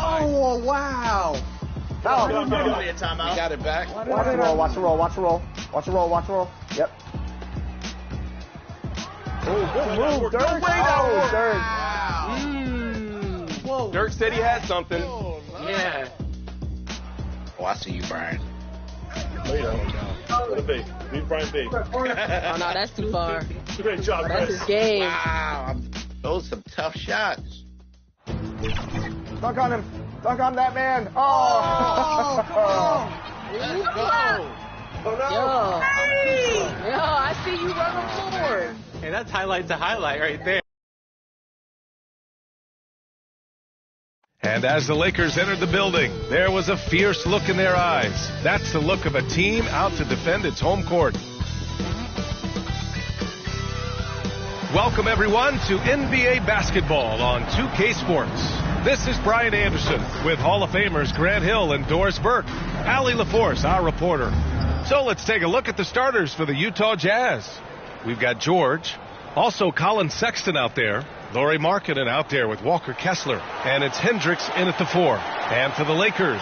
Oh, wow. Oh, You got it back. Watch the roll, watch the roll, watch the roll. Watch the roll, watch the roll. Yep. Oh, good move, Dirk. Oh, Dirk. Whoa. Dirk said he had something. Oh, nice. Yeah. Oh, I see you, Brian. Lay down. Let it be. Leave Brian be. Oh, no, that's too far. Great job, That's Chris. his game. Wow, those are some tough shots. Dunk on him. Dunk on that man. Oh. Let's go. Yo, I see you running forward. Hey, that's highlight to highlight right there. And as the Lakers entered the building, there was a fierce look in their eyes. That's the look of a team out to defend its home court. Welcome, everyone, to NBA basketball on 2K Sports. This is Brian Anderson with Hall of Famers Grant Hill and Doris Burke. Allie LaForce, our reporter. So let's take a look at the starters for the Utah Jazz. We've got George, also Colin Sexton out there, Lauri Markkanen out there with Walker Kessler, and it's Hendricks in at the 4. And for the Lakers,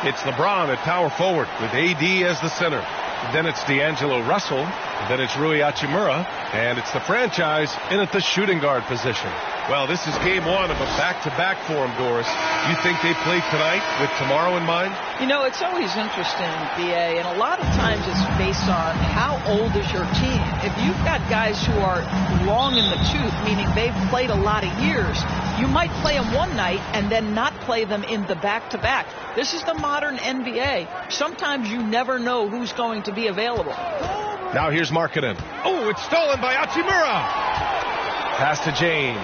it's LeBron at power forward with AD as the center. Then it's D'Angelo Russell, then it's Rui Hachimura, and it's the franchise in at the shooting guard position. Well, this is game 1 of a back-to-back for them, Doris. You think they play tonight with tomorrow in mind? You know, it's always interesting, B.A., and a lot of times it's based on how old is your team. If you've got guys who are long in the tooth, meaning they've played a lot of years, you might play them one night and then not play them in the back-to-back. This is the modern NBA. Sometimes you never know who's going to be available. Now here's Markkanen. Oh, it's stolen by Hachimura. Pass to James.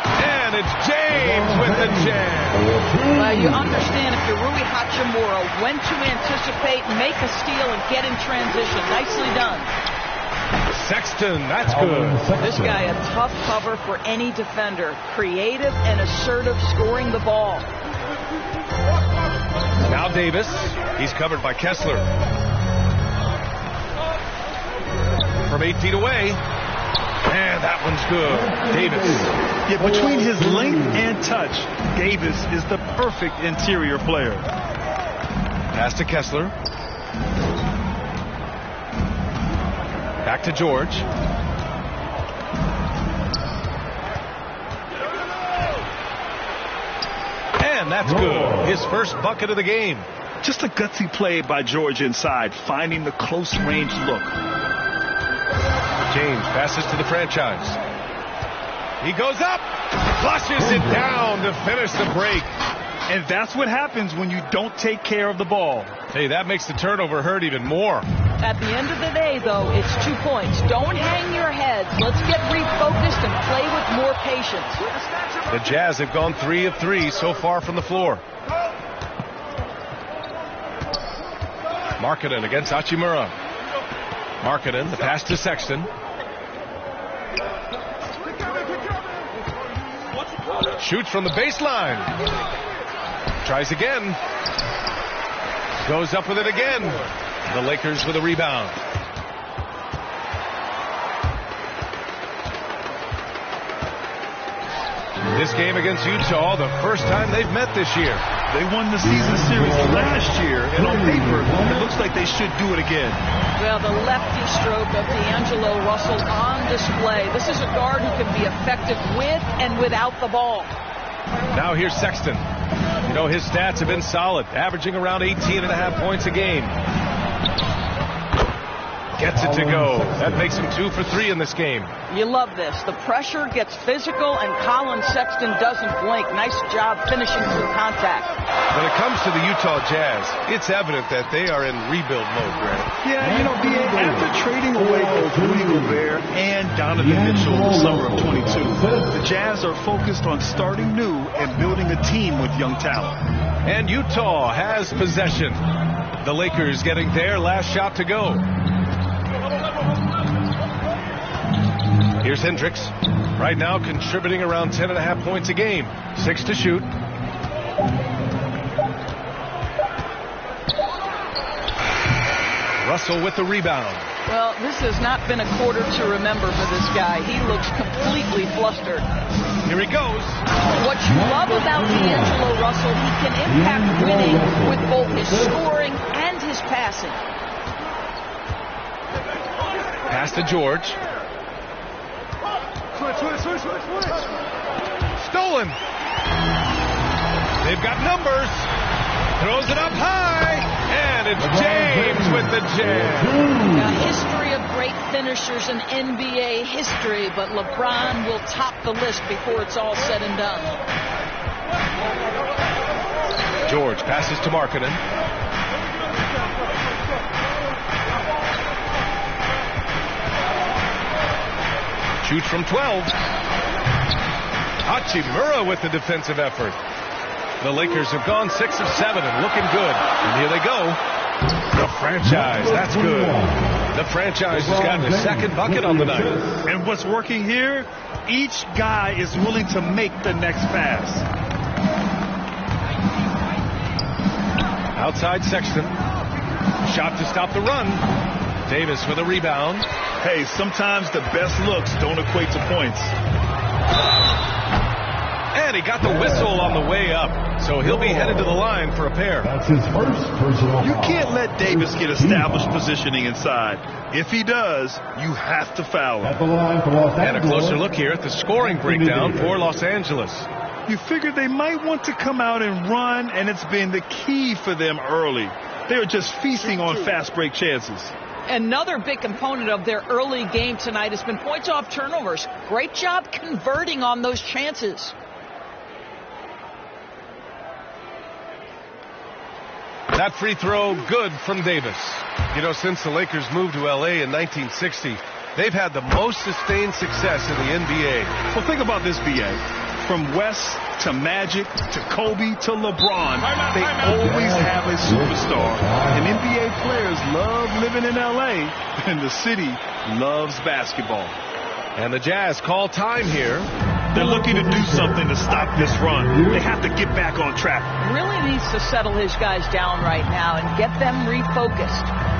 And it's James with the jam. Well, you understand if you're Rui Hachimura when to anticipate, make a steal, and get in transition. Nicely done. Sexton, that's good. This guy, a tough cover for any defender. Creative and assertive, scoring the ball. Now Davis. He's covered by Kessler. From 8 feet away. And that one's good. Davis. Yeah, between his length and touch, Davis is the perfect interior player. Pass to Kessler. Back to George. And that's good. His first bucket of the game. Just a gutsy play by George inside, finding the close range look. James passes to the franchise. He goes up, flushes it down to finish the break. And that's what happens when you don't take care of the ball. Hey, that makes the turnover hurt even more. At the end of the day, though, it's 2 points. Don't hang your heads. Let's get refocused and play with more patience. The Jazz have gone 3 of 3 so far from the floor. Markkanen against Hachimura. Markkanen, the pass to Sexton. Shoots from the baseline. Tries again. Goes up with it again. The Lakers with a rebound. This game against Utah, the first time they've met this year. They won the season series last year, and on paper, it looks like they should do it again. Well, the lefty stroke of D'Angelo Russell on display. This is a guard who can be effective with and without the ball. Now here's Sexton. You know, his stats have been solid, averaging around 18.5 points a game. Gets it to go. That makes him 2 for 3 in this game. You love this. The pressure gets physical, and Colin Sexton doesn't blink. Nice job finishing through contact. When it comes to the Utah Jazz, it's evident that they are in rebuild mode, Grant. Yeah, you know, after trading away both Rudy Gobert and Donovan Mitchell in the summer of 22, the Jazz are focused on starting new and building a team with young talent. And Utah has possession. The Lakers getting their last shot to go. Here's Hendricks. Right now contributing around 10.5 points a game. 6 to shoot. Russell with the rebound. Well, this has not been a quarter to remember for this guy. He looks completely flustered. Here he goes. What you love about D'Angelo Russell, he can impact winning with both his scoring and his passing. Pass to George. Stolen. They've got numbers. Throws it up high. And it's James with the jam. A history of great finishers in NBA history, but LeBron will top the list before it's all said and done. George passes to Markkanen. Shoots from 12. Hachimura with the defensive effort. The Lakers have gone 6 of 7 and looking good. And here they go. The franchise. That's good. The franchise has gotten a second bucket on the night. And what's working here? Each guy is willing to make the next pass. Outside Sexton. Shot to stop the run. Davis with a rebound. Hey, sometimes the best looks don't equate to points. And he got the whistle on the way up, so he'll be headed to the line for a pair. That's his first personal You foul. can't let Davis get established positioning inside. If he does, you have to foul At him. the line for Los And a Angeles. closer look here at the scoring breakdown for Los Angeles. You figured they might want to come out and run, and it's been the key for them early. They're just feasting on fast break chances. Another big component of their early game tonight has been points off turnovers. Great job converting on those chances. That free throw good from Davis. You know, since the Lakers moved to L.A. in 1960, they've had the most sustained success in the NBA. Well, think about this, B.A. From West to Magic to Kobe to LeBron, they always have a superstar. And NBA players love living in L.A., and the city loves basketball. And the Jazz call time here. They're looking to do something to stop this run. They have to get back on track. Really needs to settle his guys down right now and get them refocused.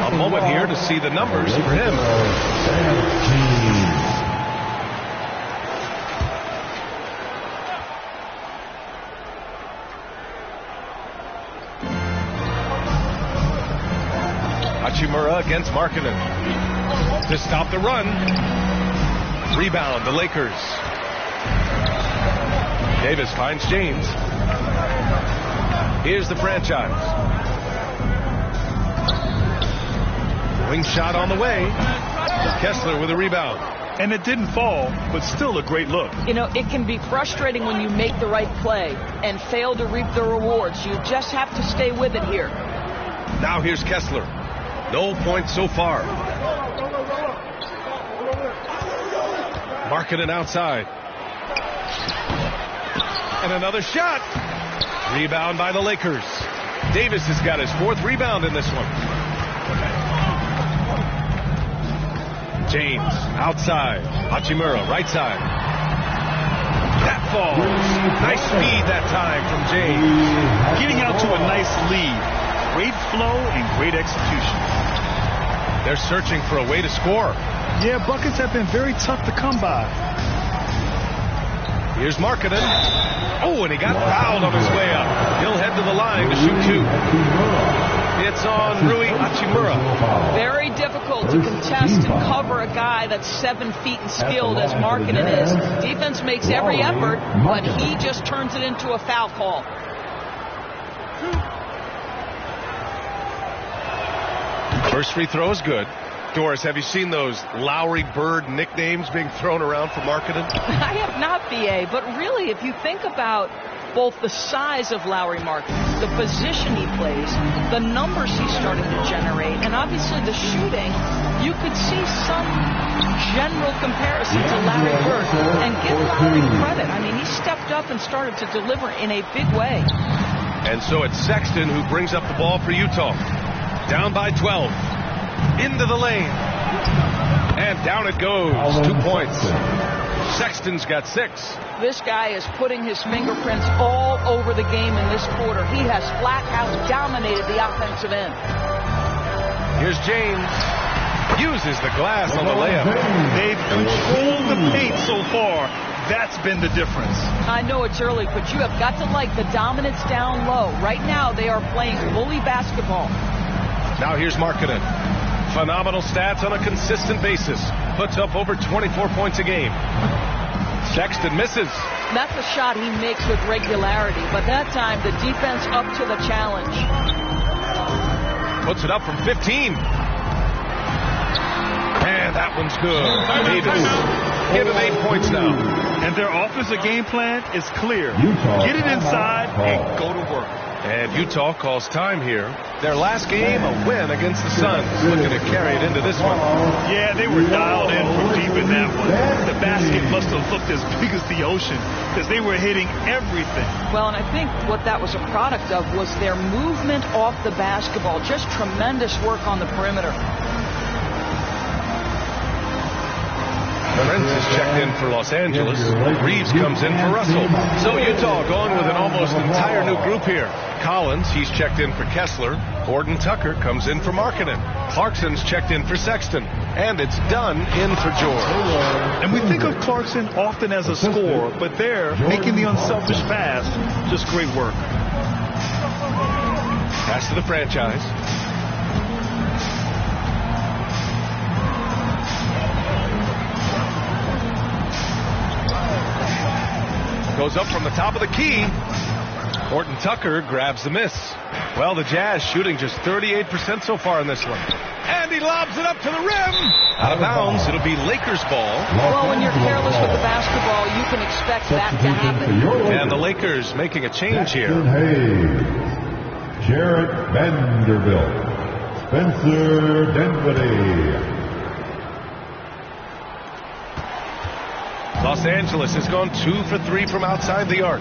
A moment here to see the numbers for him. Hachimura against Markkanen to stop the run. Rebound, the Lakers. Davis finds James. Here's the franchise. Wing shot on the way. Kessler with a rebound. And it didn't fall, but still a great look. You know, it can be frustrating when you make the right play and fail to reap the rewards. You just have to stay with it here. Now here's Kessler. No points so far. Markkanen outside. And another shot. Rebound by the Lakers. Davis has got his 4th rebound in this one. James outside. Hachimura right side. That falls. Nice speed that time from James. Getting out to a nice lead. Great flow and great execution. They're searching for a way to score. Yeah, buckets have been very tough to come by. Here's Markkanen. Oh, and he got fouled on his way up. He'll head to the line to shoot 2. It's on Rui Hachimura. Very difficult to contest and cover a guy that's 7 feet and skilled as Markkanen is. Defense makes every effort, but he just turns it into a foul call. First free throw is good. Doris, have you seen those Lowry Bird nicknames being thrown around for Markkanen? I have not, B.A., but really, if you think about both the size of Lowry Markkanen, the position he plays, the numbers he's starting to generate, and obviously the shooting, you could see some general comparison to Larry Bird. And give Lowry credit. I mean, he stepped stepped up and started to deliver in a big way. And so it's Sexton who brings up the ball for Utah. Down by 12. Into the lane. And down it goes. 2 points. Sexton's got 6. This guy is putting his fingerprints all over the game in this quarter. He has flat out dominated the offensive end. Here's James. Uses the glass on the layup. They've controlled the paint so far. That's been the difference. I know it's early, but you have got to like the dominance down low. Right now, they are playing bully basketball. Now here's Markkanen. Phenomenal stats on a consistent basis. Puts up over 24 points a game. Sexton misses. That's a shot he makes with regularity, but that time the defense up to the challenge. Puts it up from 15. And that one's good. Davis. Give him 8 points now. And their offensive game plan is clear. Get it inside and go to work. And Utah calls time here. Their last game, a win against the Suns. Looking to carry it into this one. Yeah, they were dialed in from deep in that one. The basket must have looked as big as the ocean because they were hitting everything. Well, and I think what that was a product of was their movement off the basketball. Just tremendous work on the perimeter. Lorenz is checked in for Los Angeles. Reeves comes in for Russell. So Utah going with an almost entire new group here. Collins, he's checked in for Kessler. Gordon Tucker comes in for Markkanen. Clarkson's checked in for Sexton. And it's done in for George. And we think of Clarkson often as a scorer, but they're making the unselfish pass. Just great work. Pass to the franchise. Goes up from the top of the key. Gordon Tucker grabs the miss. Well, the Jazz shooting just 38% so far in this one. And he lobs it up to the rim. Out of bounds. It'll be Lakers ball. Well, when you're careless with the basketball, you can expect that to happen. And the Lakers making a change here. Jarrett Vanderbilt. Spencer Dinwiddie. Los Angeles has gone 2 for 3 from outside the arc.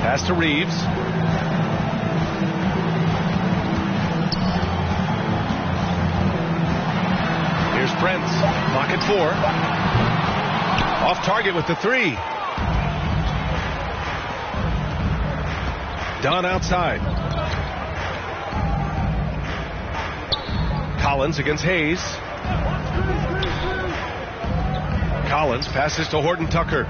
Pass to Reeves. Here's Prince. Pocket 4. Off target with the 3. Dunn outside. Collins against Hayes. Collins passes to Horton Tucker.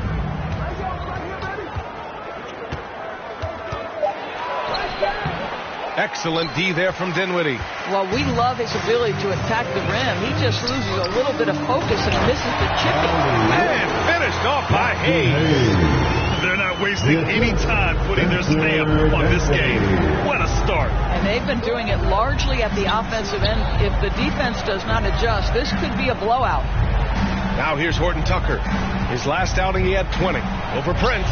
Excellent D there from Dinwiddie. Well, we love his ability to attack the rim. He just loses a little bit of focus and misses the chipping. And finished off by Hayes. They're not wasting any time putting their stamp on this game. What a start. And they've been doing it largely at the offensive end. If the defense does not adjust, this could be a blowout. Now here's Horton Tucker. His last outing he had 20. Over Prince.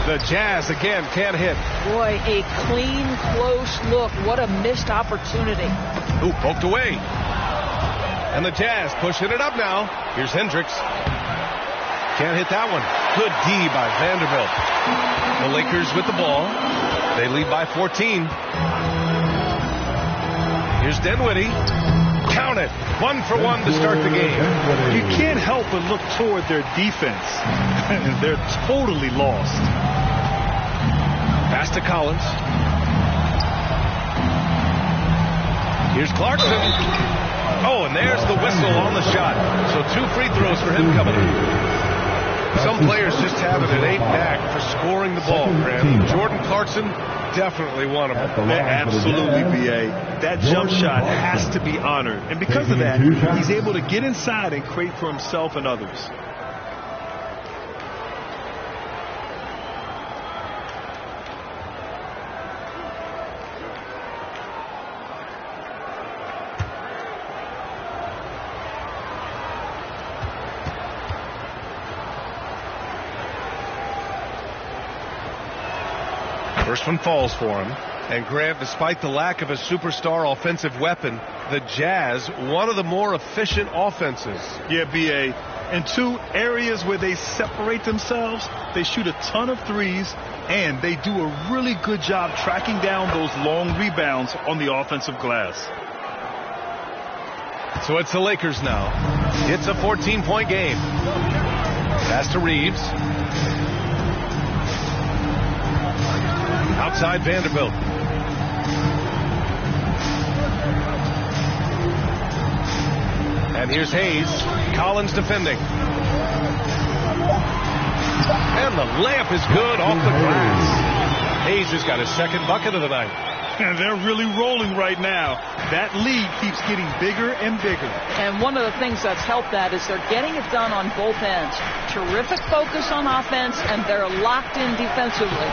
The Jazz again can't hit. Boy, a clean, close look. What a missed opportunity. Ooh, poked away. And the Jazz pushing it up now. Here's Hendricks. Can't hit that one. Good D by Vanderbilt. The Lakers with the ball. They lead by 14. Here's Dinwiddie. Count it. 1 for 1 to start the game. You can't help but look toward their defense. They're totally lost. Pass to Collins. Here's Clarkson. Oh, and there's the whistle on the shot. So 2 free throws for him coming up. Some players just have an innate knack for scoring the ball, Graham. Jordan Clarkson, definitely one of them. Absolutely, B.A. That jump shot has to be honored. And because of that, he's able to get inside and create for himself and others. First one falls for him. And Grant, despite the lack of a superstar offensive weapon, the Jazz, one of the more efficient offenses. Yeah, B.A. In two areas where they separate themselves, they shoot a ton of threes, and they do a really good job tracking down those long rebounds on the offensive glass. So it's the Lakers now. It's a 14-point game. Pass to Reeves. Outside Vanderbilt. And here's Hayes. Collins defending. And the layup is good off the glass. Hayes has got his second bucket of the night. And they're really rolling right now. That lead keeps getting bigger and bigger. And one of the things that's helped that is they're getting it done on both ends. Terrific focus on offense, and they're locked in defensively.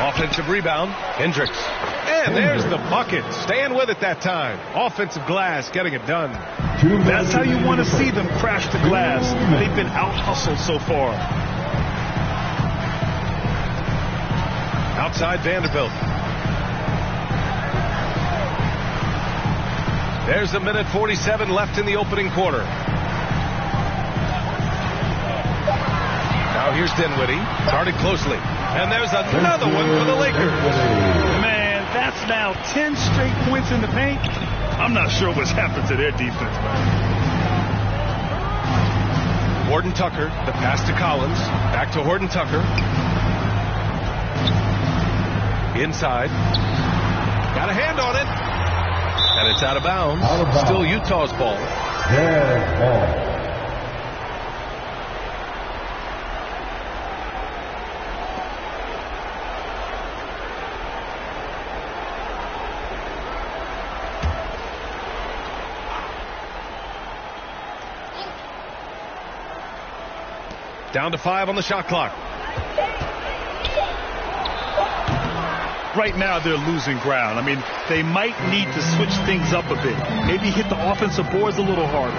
Offensive rebound, Hendricks. And there's the bucket. Staying with it that time. Offensive glass, getting it done. That's how you want to see them crash the glass. They've been out-hustled so far. Outside Vanderbilt. There's a minute 47 left in the opening quarter. Now here's Dinwiddie, guarded closely. And there's another one for the Lakers. Man, that's now 10 straight points in the paint. I'm not sure what's happened to their defense, man. Horton Tucker, the pass to Collins. Back to Horton Tucker. Inside. Got a hand on it. And it's out of bounds. Still Utah's ball. Jazz ball. Down to 5 on the shot clock. Right now they're losing ground. I mean, they might need to switch things up a bit. Maybe hit the offensive boards a little harder.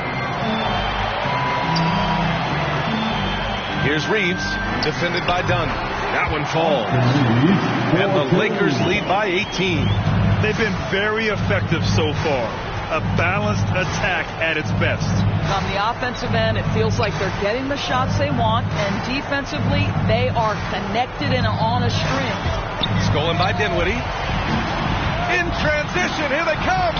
Here's Reeves, defended by Dunn. That one falls. And the Lakers lead by 18. They've been very effective so far. A balanced attack at its best. On the offensive end, it feels like they're getting the shots they want, and defensively, they are connected and on a string. Stolen by Dinwiddie. In transition, here they come.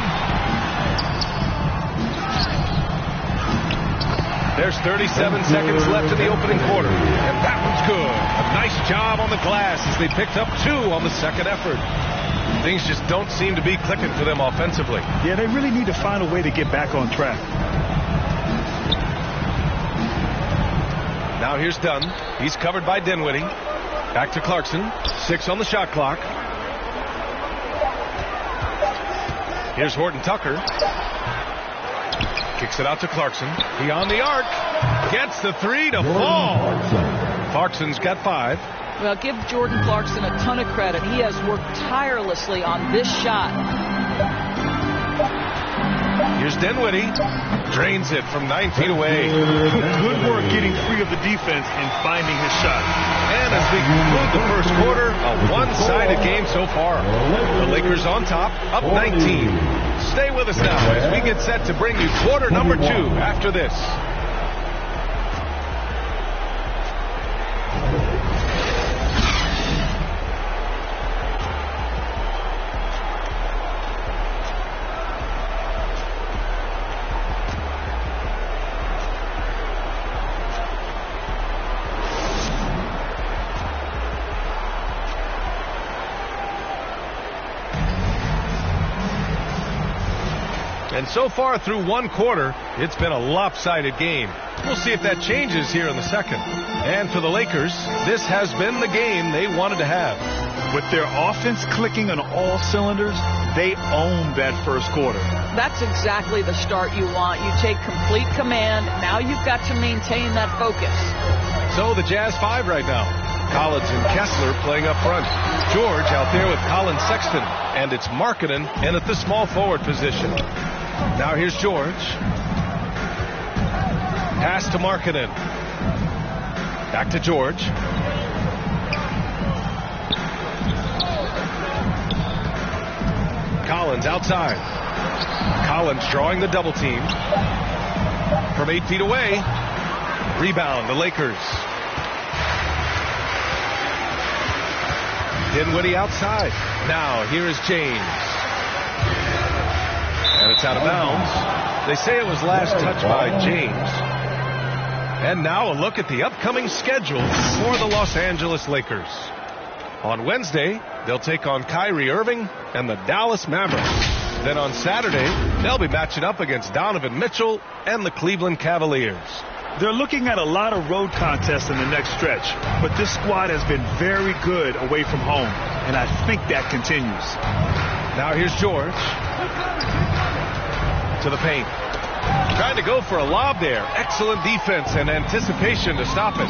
There's 37 seconds left in the opening quarter, and that one's good. A nice job on the glass as they picked up 2 on the second effort. Things just don't seem to be clicking for them offensively. Yeah, they really need to find a way to get back on track. Now here's Dunn. He's covered by Dinwiddie. Back to Clarkson. 6 on the shot clock. Here's Horton Tucker. Kicks it out to Clarkson. He on the arc. Gets the 3 to fall. Clarkson's got 5. Well, give Jordan Clarkson a ton of credit. He has worked tirelessly on this shot. Here's Dinwiddie. Drains it from 9 feet away. Good work getting free of the defense and finding his shot. And as we conclude the first quarter, a one-sided game so far. The Lakers on top, up 19. Stay with us now as we get set to bring you quarter number 2 after this. And so far through one quarter, it's been a lopsided game. We'll see if that changes here in the second. And for the Lakers, this has been the game they wanted to have. With their offense clicking on all cylinders, they own that first quarter. That's exactly the start you want. You take complete command. Now you've got to maintain that focus. So the Jazz 5 right now. Collins and Kessler playing up front. George out there with Colin Sexton. And it's Markkanen in at the small forward position. Now here's George. Pass to Markkanen. Back to George. Collins outside. Collins drawing the double team. From 8 feet away. Rebound, the Lakers. Dinwiddie outside. Now, here is James. And it's out of bounds. They say it was last touched by James. And now a look at the upcoming schedule for the Los Angeles Lakers. On Wednesday, they'll take on Kyrie Irving and the Dallas Mavericks. Then on Saturday, they'll be matching up against Donovan Mitchell and the Cleveland Cavaliers. They're looking at a lot of road contests in the next stretch, but this squad has been very good away from home, and I think that continues. Now here's George. To the paint. Trying to go for a lob there. Excellent defense and anticipation to stop it.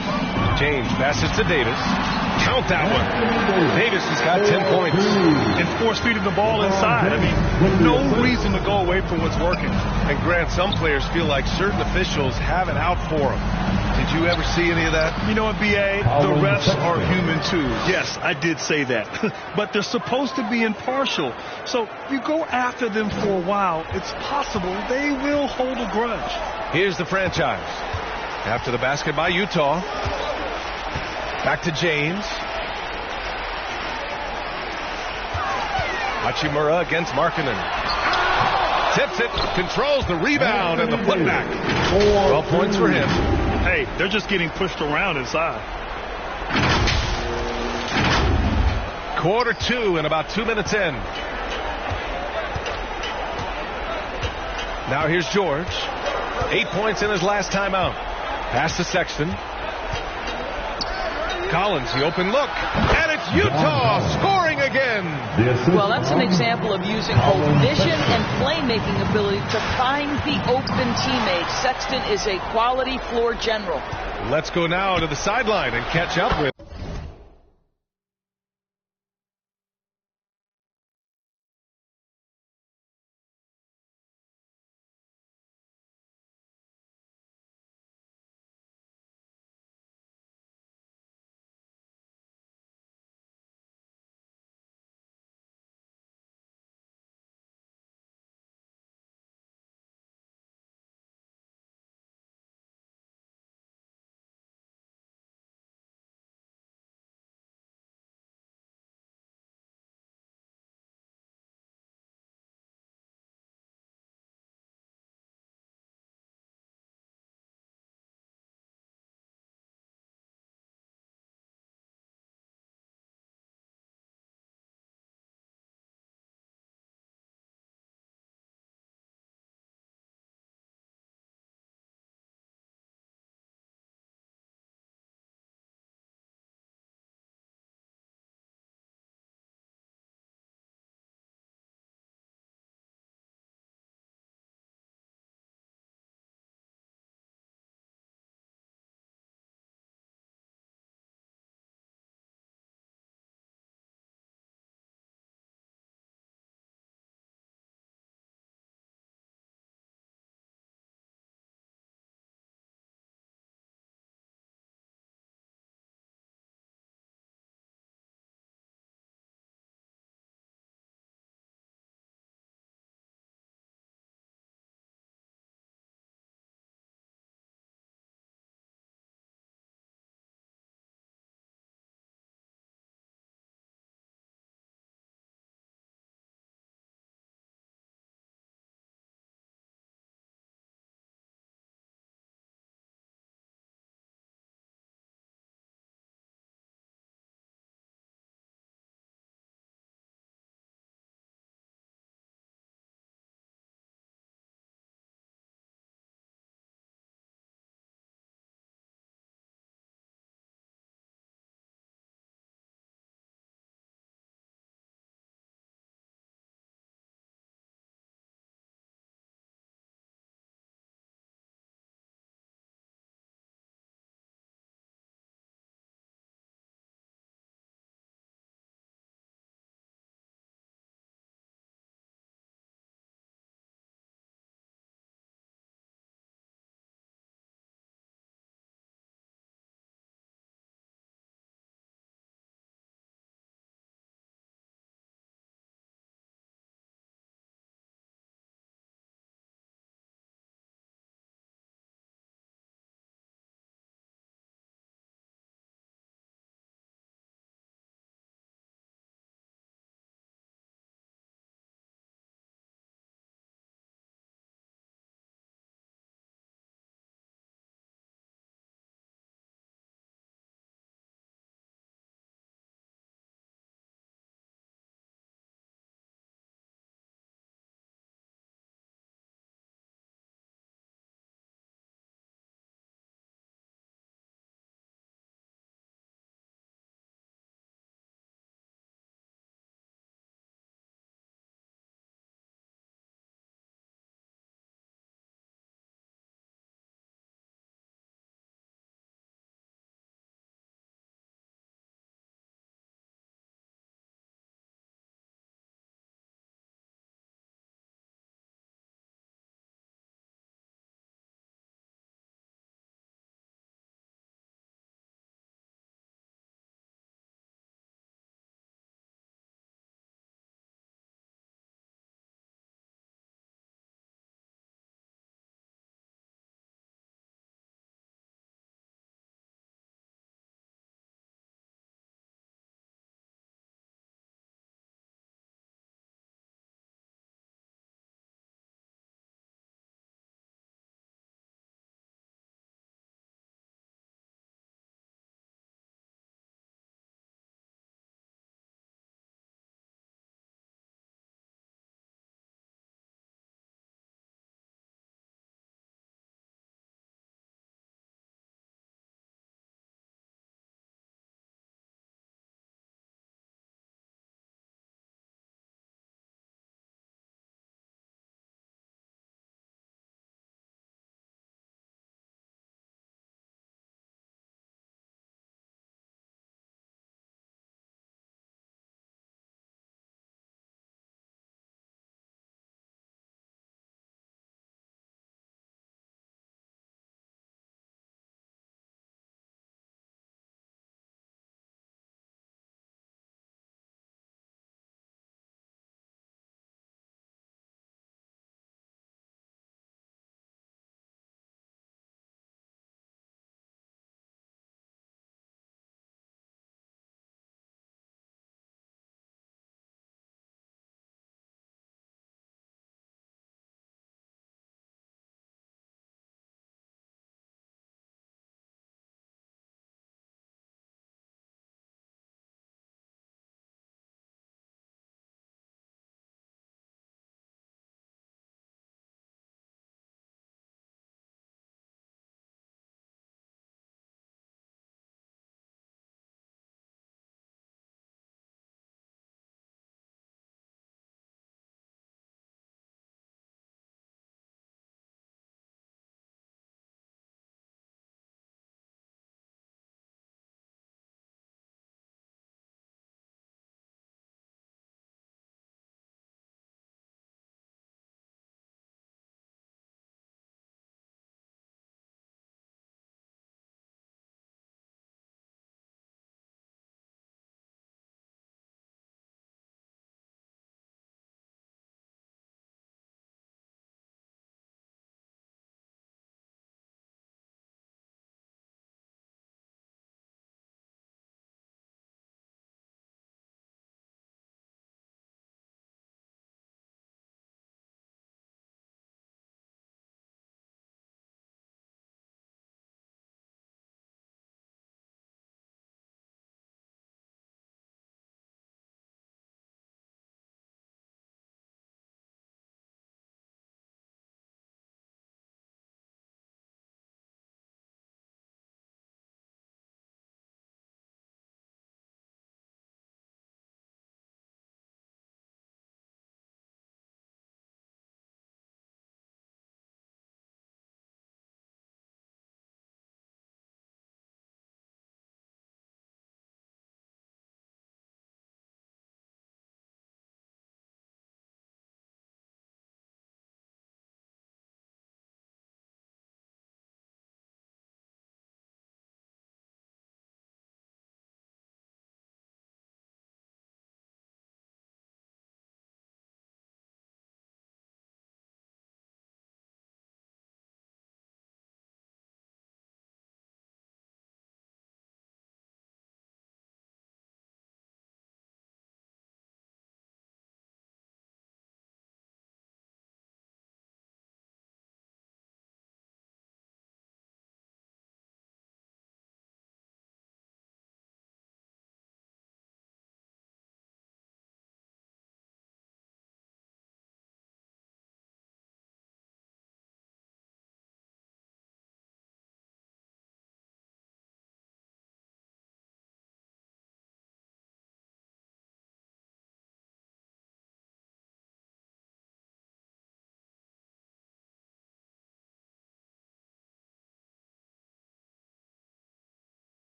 James passes to Davis. Count that one. Davis has got 10 points. And force feeding the ball inside. I mean, no reason to go away from what's working. And Grant, some players feel like certain officials have it out for them. Did you ever see any of that? You know what, B.A.? The refs are human too. Yes, I did say that. But they're supposed to be impartial. So if you go after them for a while, it's possible they will hold a grudge. Here's the franchise. After the basket by Utah. Back to James. Hachimura against Markkanen. Tips it, controls the rebound and the putback. 12 points for him. Hey, they're just getting pushed around inside. Quarter 2 and about 2 minutes in. Now here's George. 8 points in his last timeout. Pass to Sexton. Collins, the open look. And it's Utah scoring again. Well, that's an example of using both vision and playmaking ability to find the open teammate. Sexton is a quality floor general. Let's go now to the sideline and catch up with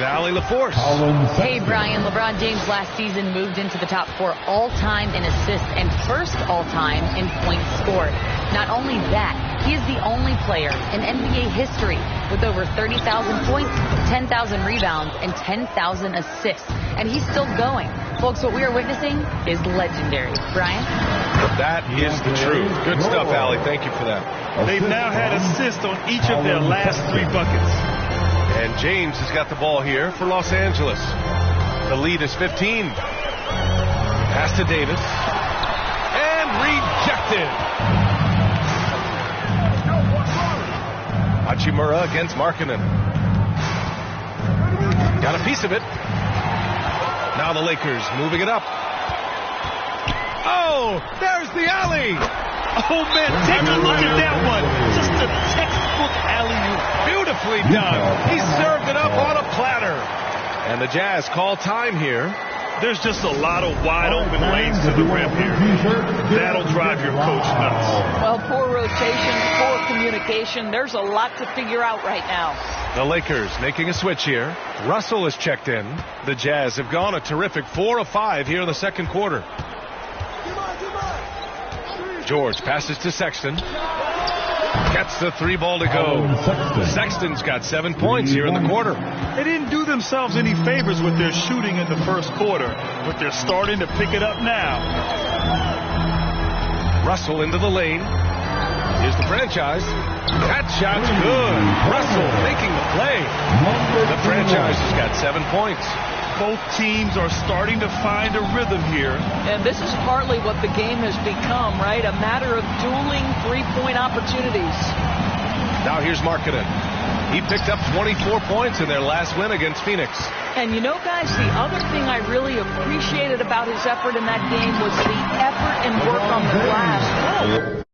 Allie LaForce. Hey, Brian. LeBron James last season moved into the top 4 all-time in assists and first all-time in points scored. Not only that, he is the only player in NBA history with over 30,000 points, 10,000 rebounds, and 10,000 assists. And he's still going. Folks, what we are witnessing is legendary. Brian? That is the truth. Good stuff, Allie. Thank you for that. They've now had assists on each of their last 3 buckets. And James has got the ball here for Los Angeles. The lead is 15. Pass to Davis. And rejected. Hachimura against Markkanen. Got a piece of it. Now the Lakers moving it up. Oh, there's the alley. Oh, man, take a look at that one. Just a textbook alley-oop. Beautifully done. He served it up on a platter. And the Jazz call time here. There's just a lot of wide open lanes to the rim here. That'll drive your coach nuts. Well, poor rotation, poor communication. There's a lot to figure out right now. The Lakers making a switch here. Russell is checked in. The Jazz have gone a terrific 4 of 5 here in the second quarter. George passes to Sexton. Gets the 3 ball to go. Sexton's got 7 points here in the quarter. They didn't do themselves any favors with their shooting in the first quarter, but they're starting to pick it up now. Russell into the lane. Here's the franchise. That shot's good. Russell making the play. The franchise has got 7 points. Both teams are starting to find a rhythm here. And this is partly what the game has become, right? A matter of dueling 3-point opportunities. Now here's Markkanen. He picked up 24 points in their last win against Phoenix. And you know, guys, the other thing I really appreciated about his effort in that game was the effort and work on the glass.